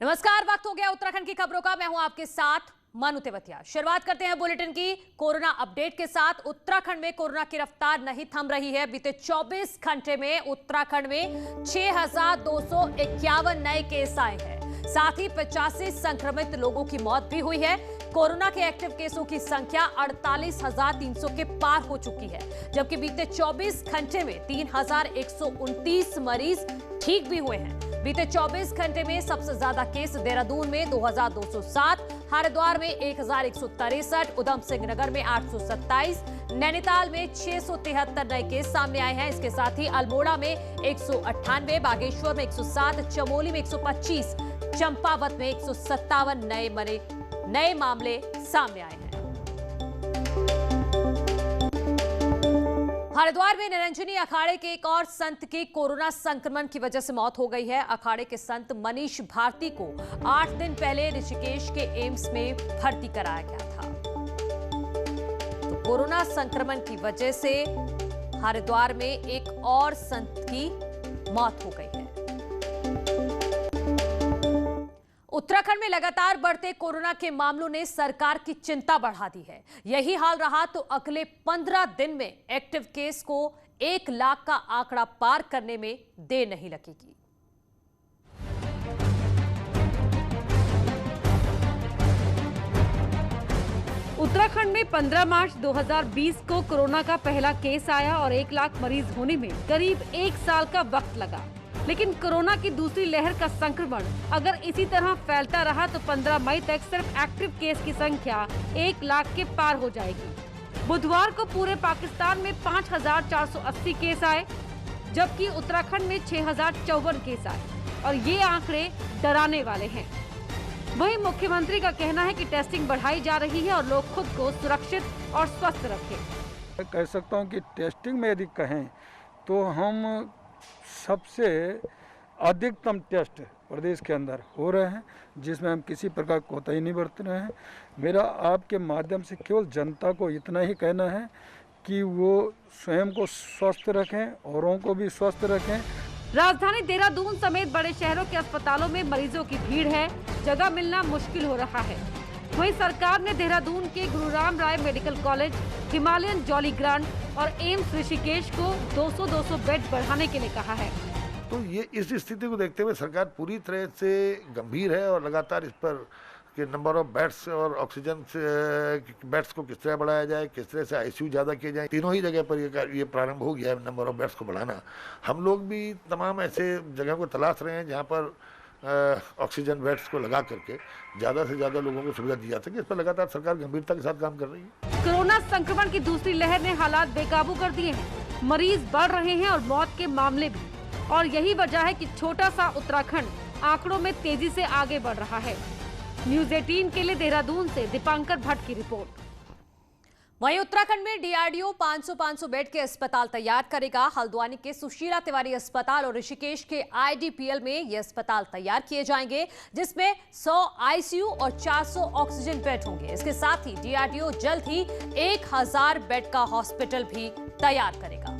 नमस्कार, वक्त हो गया उत्तराखंड की खबरों का। मैं हूं आपके साथ मानु तेवतिया। शुरुआत करते हैं बुलेटिन की कोरोना अपडेट के साथ। उत्तराखंड में कोरोना की रफ्तार नहीं थम रही है। बीते 24 घंटे में उत्तराखंड में 6,251 नए केस आए हैं। साथ ही 85 संक्रमित लोगों की मौत भी हुई है। कोरोना के एक्टिव केसों की संख्या 48,300 के पार हो चुकी है, जबकि बीते 24 घंटे में 3,129 मरीज ठीक भी हुए हैं। बीते 24 घंटे में सबसे ज्यादा केस देहरादून में 2,207, हरिद्वार में 1,163, उधम सिंह नगर में 827, नैनीताल में 673 नए केस सामने आए हैं। इसके साथ ही अल्मोड़ा में 198, बागेश्वर में 107, चमोली में 125, चंपावत में 157 नए मामले सामने आए हैं। हरिद्वार में निरंजनी अखाड़े के एक और संत की कोरोना संक्रमण की वजह से मौत हो गई है। अखाड़े के संत मनीष भारती को 8 दिन पहले ऋषिकेश के एम्स में भर्ती कराया गया था। तो कोरोना संक्रमण की वजह से हरिद्वार में एक और संत की मौत हो गई है। उत्तराखंड में लगातार बढ़ते कोरोना के मामलों ने सरकार की चिंता बढ़ा दी है। यही हाल रहा तो अगले 15 दिन में एक्टिव केस को 1 लाख का आंकड़ा पार करने में देर नहीं लगेगी। उत्तराखंड में 15 मार्च 2020 को कोरोना का पहला केस आया और 1 लाख मरीज होने में करीब 1 साल का वक्त लगा। लेकिन कोरोना की दूसरी लहर का संक्रमण अगर इसी तरह फैलता रहा तो 15 मई तक सिर्फ एक्टिव केस की संख्या 1 लाख के पार हो जाएगी। बुधवार को पूरे पाकिस्तान में 5,480 केस आए, जबकि उत्तराखंड में 6,054 केस आए और ये आंकड़े डराने वाले हैं। वहीं मुख्यमंत्री का कहना है कि टेस्टिंग बढ़ाई जा रही है और लोग खुद को सुरक्षित और स्वस्थ रखें। कह सकता हूँ कि टेस्टिंग में यदि कहें तो हम सबसे अधिकतम टेस्ट प्रदेश के अंदर हो रहे हैं, जिसमें हम किसी प्रकार कोताही नहीं बरत रहे हैं। मेरा आपके माध्यम से केवल जनता को इतना ही कहना है कि वो स्वयं को स्वस्थ रखें, औरों को भी स्वस्थ रखें। राजधानी देहरादून समेत बड़े शहरों के अस्पतालों में मरीजों की भीड़ है, जगह मिलना मुश्किल हो रहा है। वहीं सरकार ने देहरादून के गुरुराम राय medical college, Himalayan jolly grant और एम्स ऋषिकेश को 200-200 बेड बढ़ाने के लिए कहा है। तो ये इस स्थिति को देखते हुए सरकार पूरी तरह से गंभीर है और लगातार इस पर कि नंबर ऑफ बेड्स और ऑक्सीजन से बेड्स को किस तरह बढ़ाया जाए, किस तरह से आईसीयू ज़्यादा किए जाए। तीनों ही जगह पर ये प्रारंभ हो गया है नंबर ऑफ बेड्स को बढ़ाना। हम लोग भी तमाम ऐसे जगह को तलाश रहे हैं जहाँ पर ऑक्सीजन बेड्स को लगा करके ज़्यादा से ज़्यादा लोगों को सुविधा दी जा सके। इस पर लगातार सरकार गंभीरता के साथ काम कर रही है। कोरोना संक्रमण की दूसरी लहर ने हालात बेकाबू कर दिए हैं। मरीज बढ़ रहे हैं और मौत के मामले भी, और यही वजह है कि छोटा सा उत्तराखंड आंकड़ों में तेजी से आगे बढ़ रहा है। न्यूज़ 18 के लिए देहरादून से दीपांकर भट्ट की रिपोर्ट। वहीं उत्तराखंड में डीआरडीओ 500 बेड के अस्पताल तैयार करेगा। हल्द्वानी के सुशीला तिवारी अस्पताल और ऋषिकेश के आईडीपीएल में ये अस्पताल तैयार किए जाएंगे, जिसमें 100 आईसीयू और 400 ऑक्सीजन बेड होंगे। इसके साथ ही डीआरडीओ जल्द ही 1,000 बेड का हॉस्पिटल भी तैयार करेगा।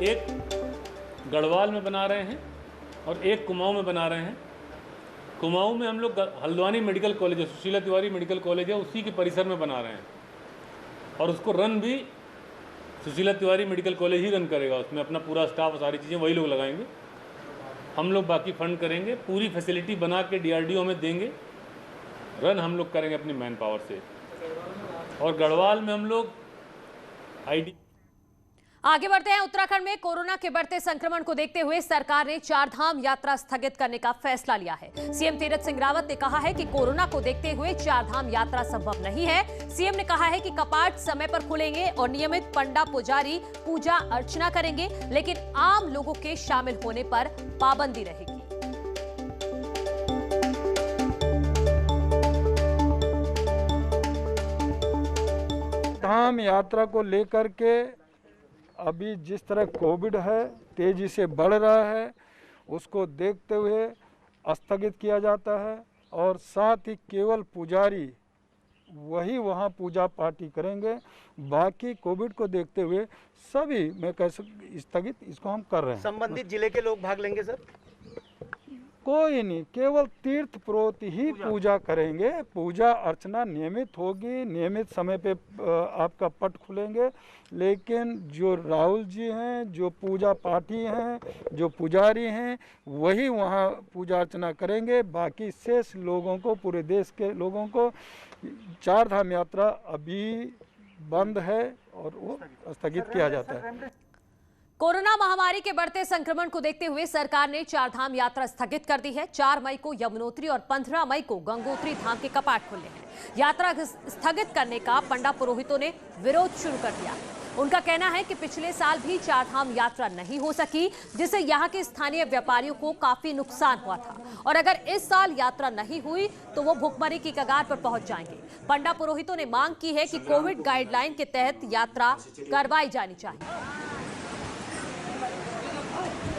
एक गढ़वाल में बना रहे हैं और एक कुमाऊं में बना रहे हैं। कुमाऊं में हम लोग हल्द्वानी मेडिकल कॉलेज है, सुशीला तिवारी मेडिकल कॉलेज है, उसी के परिसर में बना रहे हैं और उसको रन भी सुशीला तिवारी मेडिकल कॉलेज ही रन करेगा। उसमें अपना पूरा स्टाफ और सारी चीज़ें वही लोग लगाएंगे। हम लोग बाकी फंड करेंगे, पूरी फैसिलिटी बना के डीआरडीओ में देंगे, रन हम लोग करेंगे अपनी मैन पावर से। और गढ़वाल में हम लोग आईडी। आगे बढ़ते हैं। उत्तराखंड में कोरोना के बढ़ते संक्रमण को देखते हुए सरकार ने 4 धाम यात्रा स्थगित करने का फैसला लिया है। सीएम तीरथ सिंह रावत ने कहा है कि कोरोना को देखते हुए 4 धाम यात्रा संभव नहीं है। सीएम ने कहा है कि कपाट समय पर खुलेंगे और नियमित पंडा पुजारी पूजा अर्चना करेंगे, लेकिन आम लोगों के शामिल होने पर पाबंदी रहेगी। धाम यात्रा को लेकर के अभी जिस तरह कोविड है तेजी से बढ़ रहा है, उसको देखते हुए स्थगित किया जाता है और साथ ही केवल पुजारी वही वहाँ पूजा पाठी करेंगे। बाकी कोविड को देखते हुए सभी मैं कह स्थगित इसको हम कर रहे हैं। संबंधित जिले के लोग भाग लेंगे सर? कोई नहीं, केवल तीर्थ पुरोहित ही पूजा करेंगे। पूजा अर्चना नियमित होगी, नियमित समय पे आपका पट खुलेंगे। लेकिन जो राहुल जी हैं, जो पूजा पाठी हैं, जो पुजारी हैं, वही वहाँ पूजा अर्चना करेंगे। बाकी शेष लोगों को, पूरे देश के लोगों को चार धाम यात्रा अभी बंद है और वो स्थगित किया जाता है। कोरोना महामारी के बढ़ते संक्रमण को देखते हुए सरकार ने चारधाम यात्रा स्थगित कर दी है। 4 मई को यमुनोत्री और 15 मई को गंगोत्री धाम के कपाट खुले हैं। यात्रा स्थगित करने का पंडा पुरोहितों ने विरोध शुरू कर दिया। उनका कहना है कि पिछले साल भी चारधाम यात्रा नहीं हो सकी, जिससे यहाँ के स्थानीय व्यापारियों को काफी नुकसान हुआ था और अगर इस साल यात्रा नहीं हुई तो वो भुखमरी की कगार पर पहुंच जाएंगे। पंडा पुरोहितों ने मांग की है कि कोविड गाइडलाइन के तहत यात्रा करवाई जानी चाहिए।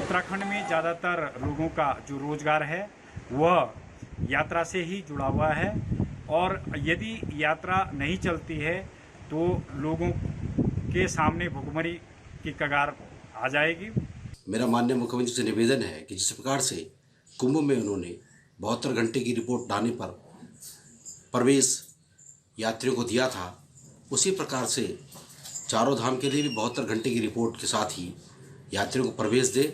उत्तराखंड में ज़्यादातर लोगों का जो रोजगार है वह यात्रा से ही जुड़ा हुआ है और यदि यात्रा नहीं चलती है तो लोगों के सामने भुखमरी की कगार आ जाएगी। मेरा माननीय मुख्यमंत्री से निवेदन है कि जिस प्रकार से कुंभ में उन्होंने 72 घंटे की रिपोर्ट लाने पर प्रवेश यात्रियों को दिया था, उसी प्रकार से चारों धाम के लिए भी 72 घंटे की रिपोर्ट के साथ ही यात्रियों को प्रवेश दे।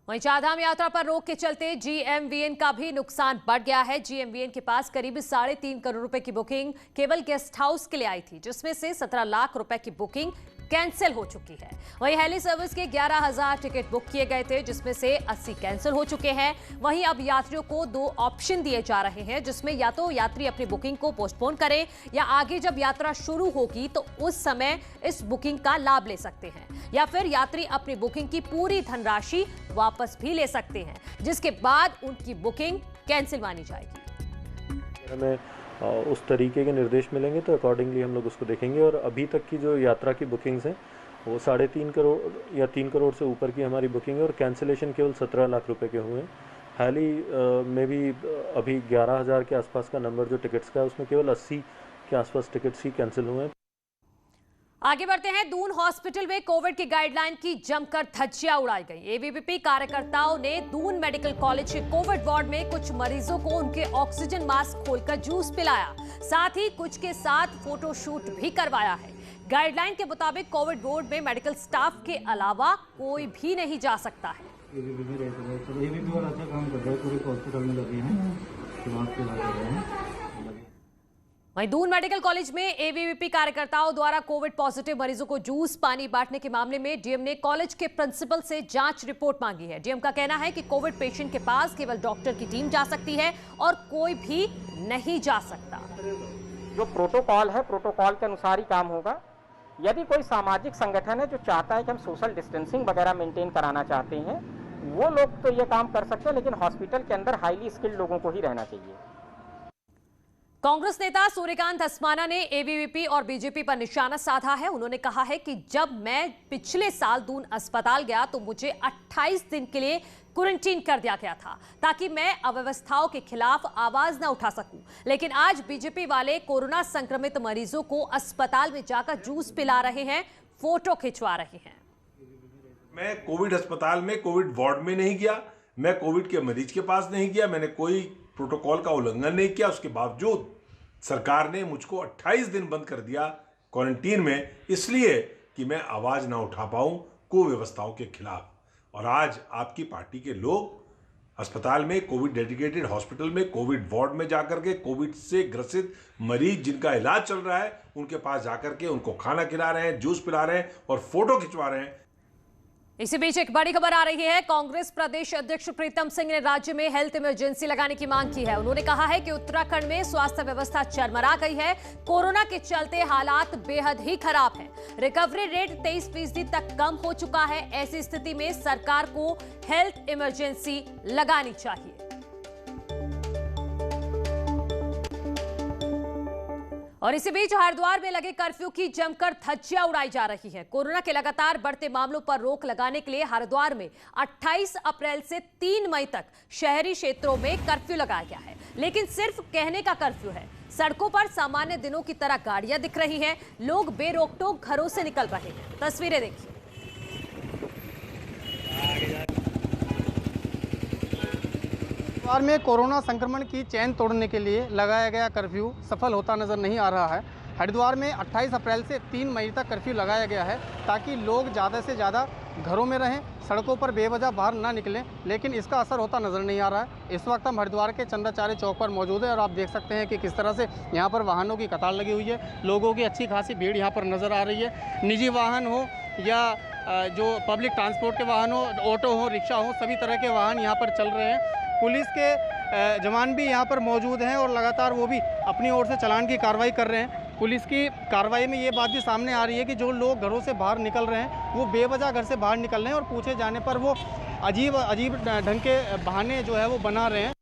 वहीं चारधाम यात्रा पर रोक के चलते जीएमवीएन का भी नुकसान बढ़ गया है। जीएमवीएन के पास करीब 3.5 करोड़ रुपए की बुकिंग केवल गेस्ट हाउस के लिए आई थी, जिसमें से 17 लाख रुपए की बुकिंग कैंसिल हो चुकी है। वहीं हेली सर्विस के 11,000 टिकट बुक किए गए थे, जिसमें से 80 कैंसिल हो चुके हैं। वहीं अब यात्रियों को 2 ऑप्शन दिए जा रहे हैं, जिसमें या तो यात्री अपनी बुकिंग को पोस्टपोन करें या आगे जब यात्रा शुरू होगी तो उस समय इस बुकिंग का लाभ ले सकते हैं, या फिर यात्री अपनी बुकिंग की पूरी धनराशि वापस भी ले सकते हैं, जिसके बाद उनकी बुकिंग कैंसिल मानी जाएगी। हमें उस तरीके के निर्देश मिलेंगे तो अकॉर्डिंगली हम लोग उसको देखेंगे। और अभी तक की जो यात्रा की बुकिंग्स हैं वो 3.5 करोड़ या 3 करोड़ से ऊपर की हमारी बुकिंग है और कैंसिलेशन केवल 17 लाख रुपए के हुए हैं। हाल ही में भी अभी 11,000 के आसपास का नंबर जो टिकट्स का है उसमें केवल 80 के आसपास टिकट्स ही कैंसिल हुए हैं। आगे बढ़ते हैं। दून हॉस्पिटल में कोविड की गाइडलाइन की जमकर धज्जियां उड़ाई गई। एबीवीपी कार्यकर्ताओं ने दून मेडिकल कॉलेज के कोविड वार्ड में कुछ मरीजों को उनके ऑक्सीजन मास्क खोलकर जूस पिलाया, साथ ही कुछ के साथ फोटोशूट भी करवाया है। गाइडलाइन के मुताबिक कोविड वार्ड में मेडिकल स्टाफ के अलावा कोई भी नहीं जा सकता है। वहीं दून मेडिकल कॉलेज में एबीवीपी कार्यकर्ताओं द्वारा कोविड पॉजिटिव मरीजों को जूस पानी बांटने के मामले में डीएम ने कॉलेज के प्रिंसिपल से जांच रिपोर्ट मांगी है। डीएम का कहना है कि कोविड पेशेंट के पास केवल डॉक्टर की टीम जा सकती है और कोई भी नहीं जा सकता। जो प्रोटोकॉल है, प्रोटोकॉल के अनुसार ही काम होगा। यदि कोई सामाजिक संगठन है जो चाहता है कि हम सोशल डिस्टेंसिंग वगैरह मेंटेन कराना चाहते हैं, वो लोग तो ये काम कर सकते हैं, लेकिन हॉस्पिटल के अंदर हाईली स्किल्ड लोगों को ही रहना चाहिए। कांग्रेस नेता सूर्यकांत धस्माना ने एबीवीपी और बीजेपी पर निशाना साधा है। उन्होंने कहा है कि जब मैं पिछले साल दून अस्पताल गया तो मुझे 28 दिन के लिए क्वारंटीन कर दिया गया था ताकि मैं अव्यवस्थाओं के खिलाफ आवाज न उठा सकूं, लेकिन आज बीजेपी वाले कोरोना संक्रमित मरीजों को अस्पताल में जाकर जूस पिला रहे हैं, फोटो खिंचवा रहे हैं। मैं कोविड अस्पताल में, कोविड वार्ड में नहीं गया, मैं कोविड के मरीज के पास नहीं गया, मैंने कोई प्रोटोकॉल का उल्लंघन नहीं किया। उसके बावजूद सरकार ने मुझको 28 दिन बंद कर दिया क्वारंटीन में, इसलिए कि मैं आवाज ना उठा पाऊं कुव्यवस्थाओं के खिलाफ। और आज आपकी पार्टी के लोग अस्पताल में, कोविड डेडिकेटेड हॉस्पिटल में, कोविड वार्ड में जाकर के कोविड से ग्रसित मरीज जिनका इलाज चल रहा है उनके पास जाकर के उनको खाना खिला रहे हैं, जूस पिला रहे हैं और फोटो खिंचवा रहे हैं। इसी बीच एक बड़ी खबर आ रही है। कांग्रेस प्रदेश अध्यक्ष प्रीतम सिंह ने राज्य में हेल्थ इमरजेंसी लगाने की मांग की है। उन्होंने कहा है कि उत्तराखंड में स्वास्थ्य व्यवस्था चरमरा गई है। कोरोना के चलते हालात बेहद ही खराब हैं। रिकवरी रेट 23% तक कम हो चुका है। ऐसी स्थिति में सरकार को हेल्थ इमरजेंसी लगानी चाहिए। और इसी बीच हरिद्वार में लगे कर्फ्यू की जमकर धज्जियां उड़ाई जा रही है। कोरोना के लगातार बढ़ते मामलों पर रोक लगाने के लिए हरिद्वार में 28 अप्रैल से 3 मई तक शहरी क्षेत्रों में कर्फ्यू लगाया गया है, लेकिन सिर्फ कहने का कर्फ्यू है। सड़कों पर सामान्य दिनों की तरह गाड़ियां दिख रही हैं, लोग बेरोक-टोक घरों से निकल रहे हैं। तस्वीरें देखिए। हरिद्वार में कोरोना संक्रमण की चेन तोड़ने के लिए लगाया गया कर्फ्यू सफल होता नजर नहीं आ रहा है। हरिद्वार में 28 अप्रैल से 3 मई तक कर्फ्यू लगाया गया है ताकि लोग ज़्यादा से ज़्यादा घरों में रहें, सड़कों पर बेवजह बाहर ना निकलें, लेकिन इसका असर होता नज़र नहीं आ रहा है। इस वक्त हम हरिद्वार के चंद्राचार्य चौक पर मौजूद है और आप देख सकते हैं कि किस तरह से यहाँ पर वाहनों की कतार लगी हुई है। लोगों की अच्छी खासी भीड़ यहाँ पर नज़र आ रही है। निजी वाहन हो या जो पब्लिक ट्रांसपोर्ट के वाहन हो, ऑटो हो, रिक्शा हो, सभी तरह के वाहन यहाँ पर चल रहे हैं। पुलिस के जवान भी यहाँ पर मौजूद हैं और लगातार वो भी अपनी ओर से चालान की कार्रवाई कर रहे हैं। पुलिस की कार्रवाई में ये बात भी सामने आ रही है कि जो लोग घरों से बाहर निकल रहे हैं वो बेवजह घर से बाहर निकल रहे हैं और पूछे जाने पर वो अजीब ढंग के बहाने जो है वो बना रहे हैं।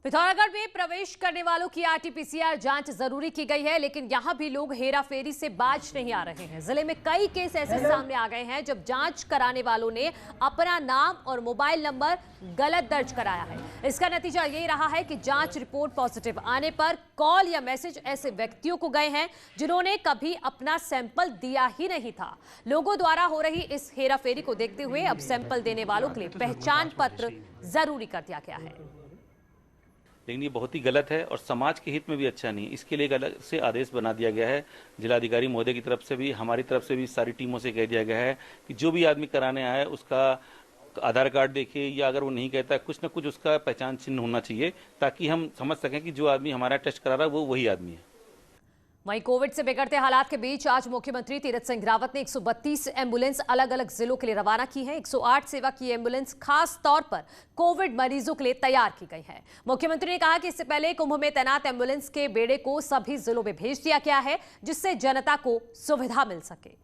पिथौरागढ़ में प्रवेश करने वालों की आरटी-पीसीआर जांच जरूरी की गई है, लेकिन यहां भी लोग हेराफेरी से बाज नहीं आ रहे हैं। जिले में कई केस ऐसे सामने आ गए हैं जब जांच कराने वालों ने अपना नाम और मोबाइल नंबर गलत दर्ज कराया है। इसका नतीजा यही रहा है कि जांच रिपोर्ट पॉजिटिव आने पर कॉल या मैसेज ऐसे व्यक्तियों को गए हैं जिन्होंने कभी अपना सैंपल दिया ही नहीं था। लोगों द्वारा हो रही इस हेराफेरी को देखते हुए अब सैंपल देने वालों के लिए पहचान पत्र जरूरी कर दिया गया है। लेकिन ये बहुत ही गलत है और समाज के हित में भी अच्छा नहीं है। इसके लिए एक अलग से आदेश बना दिया गया है। जिलाधिकारी महोदय की तरफ से भी, हमारी तरफ से भी सारी टीमों से कह दिया गया है कि जो भी आदमी कराने आया है उसका आधार कार्ड देखिए, या अगर वो नहीं कहता कुछ ना कुछ उसका पहचान चिन्ह होना चाहिए ताकि हम समझ सकें कि जो आदमी हमारा टेस्ट करा रहा है वो वही आदमी है। वहीं कोविड से बिगड़ते हालात के बीच आज मुख्यमंत्री तीरथ सिंह रावत ने 132 एम्बुलेंस अलग अलग जिलों के लिए रवाना की है। 108 सेवा की एम्बुलेंस खास तौर पर कोविड मरीजों के लिए तैयार की गई है। मुख्यमंत्री ने कहा कि इससे पहले कुंभ में तैनात एम्बुलेंस के बेड़े को सभी जिलों में भेज दिया गया है जिससे जनता को सुविधा मिल सके।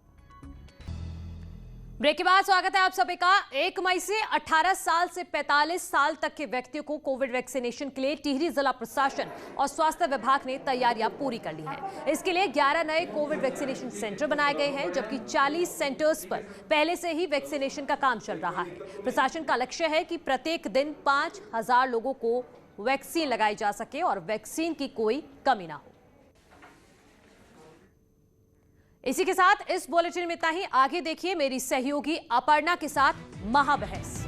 ब्रेक के बाद स्वागत है आप सभी का। 1 मई से 18 साल से 45 साल तक के व्यक्तियों को कोविड वैक्सीनेशन के लिए टिहरी जिला प्रशासन और स्वास्थ्य विभाग ने तैयारियां पूरी कर ली हैं। इसके लिए 11 नए कोविड वैक्सीनेशन सेंटर बनाए गए हैं, जबकि 40 सेंटर्स पर पहले से ही वैक्सीनेशन का काम चल रहा है। प्रशासन का लक्ष्य है कि प्रत्येक दिन 5000 लोगों को वैक्सीन लगाई जा सके और वैक्सीन की कोई कमी ना हो। इसी के साथ इस बुलेटिन में इतना ही। आगे देखिए मेरी सहयोगी अपर्णा के साथ महाबहस।